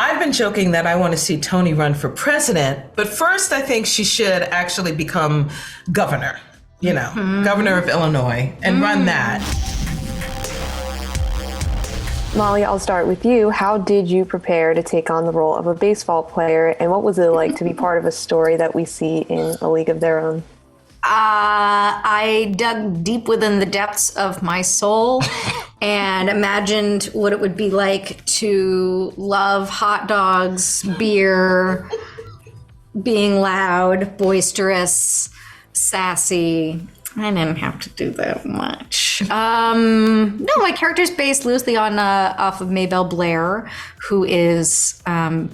I've been joking that I want to see Toni run for president, but first I think she should actually become governor, governor of Illinois, and run that. Molly, I'll start with you. How did you prepare to take on the role of a baseball player, and what was it like to be part of a story that we see in A League of Their Own? I dug deep within the depths of my soul and imagined what it would be like to love hot dogs, beer, being loud, boisterous, sassy. I didn't have to do that much. No, my character's based loosely on off of Maybelle Blair, who is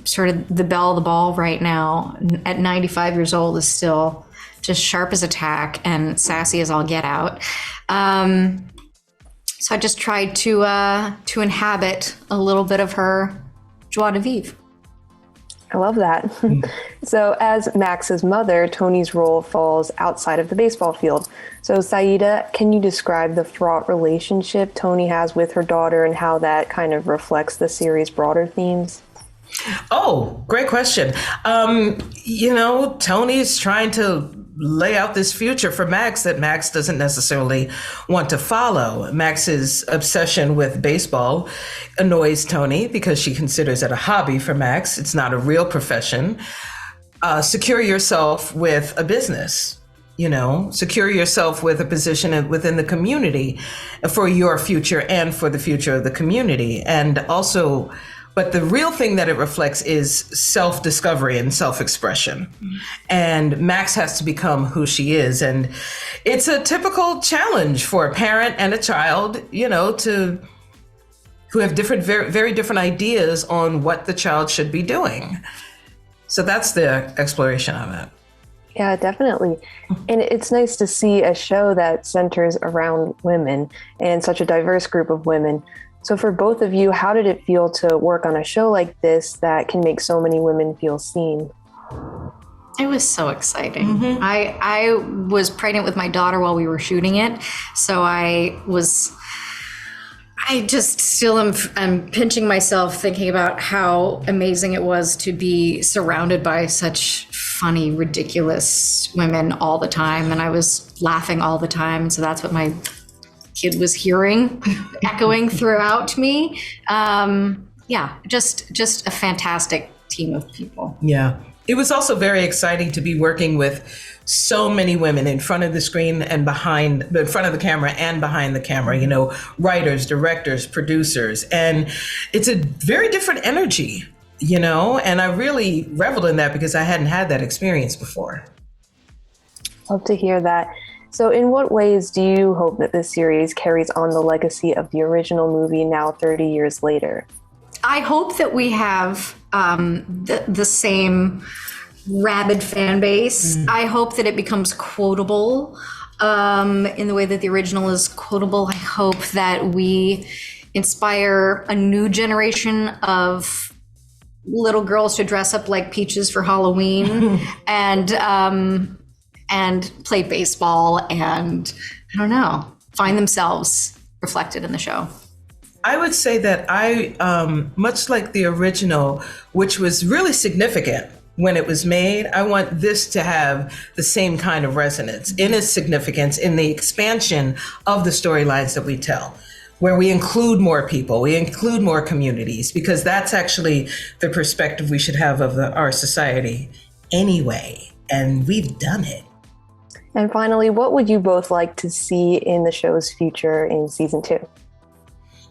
sort of the belle of the ball right now. At 95 years old, is still just sharp as a tack and sassy as all get out. So I just tried to inhabit a little bit of her joie de vivre. I love that. So as Max's mother, Toni's role falls outside of the baseball field. So Saidah, can you describe the fraught relationship Toni has with her daughter and how that kind of reflects the series' broader themes? Oh, great question. Toni's trying to lay out this future for Max that Max doesn't necessarily want to follow. Max's obsession with baseball annoys Toni because she considers it a hobby for Max. It's not a real profession. Secure yourself with a business, secure yourself with a position within the community for your future and for the future of the community. And also, but the real thing that it reflects is self-discovery and self-expression. And Max has to become who she is. And it's a typical challenge for a parent and a child, who have different, very, very different ideas on what the child should be doing. So that's the exploration of it. Yeah, definitely. And it's nice to see a show that centers around women and such a diverse group of women. So for both of you, how did it feel to work on a show like this that can make so many women feel seen? It was so exciting. Mm-hmm. I was pregnant with my daughter while we were shooting it. So I just still am pinching myself thinking about how amazing it was to be surrounded by such funny, ridiculous women all the time. And I was laughing all the time. So that's what my kid was hearing echoing throughout me. Just a fantastic team of people. Yeah. It was also very exciting to be working with so many women in front of the screen and in front of the camera and behind the camera, writers, directors, producers. And it's a very different energy, and I really reveled in that because I hadn't had that experience before. Love to hear that. So in what ways do you hope that this series carries on the legacy of the original movie now 30 years later? I hope that we have the same rabid fan base. I hope that it becomes quotable in the way that the original is quotable. I hope that we inspire a new generation of little girls to dress up like peaches for Halloween and play baseball and, I don't know, find themselves reflected in the show. I would say that much like the original, which was really significant when it was made, I want this to have the same kind of resonance in its significance, in the expansion of the storylines that we tell, where we include more people, we include more communities, because that's actually the perspective we should have of our society anyway. And we've done it. And finally, what would you both like to see in the show's future in season 2?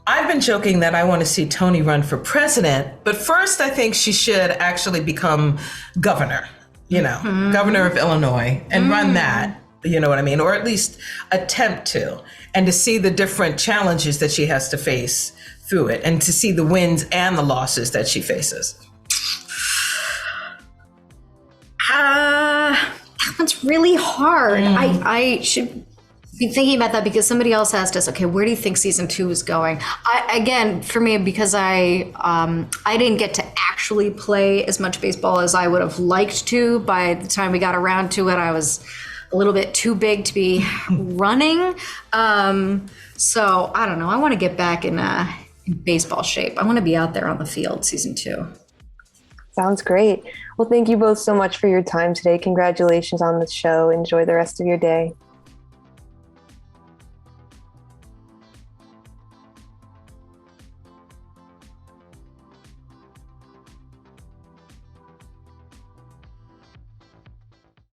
I've been joking that I want to see Toni run for president, but first I think she should actually become governor, governor of Illinois, and run that, you know what I mean? Or at least attempt to, and to see the different challenges that she has to face through it, and to see the wins and the losses that she faces. That one's really hard. I should be thinking about that because somebody else asked us, okay, where do you think season 2 is going? Again, for me, because I didn't get to actually play as much baseball as I would have liked to. By the time we got around to it, I was a little bit too big to be running. So I don't know. I want to get back in baseball shape. I want to be out there on the field season 2. Sounds great. Well, thank you both so much for your time today. Congratulations on the show. Enjoy the rest of your day.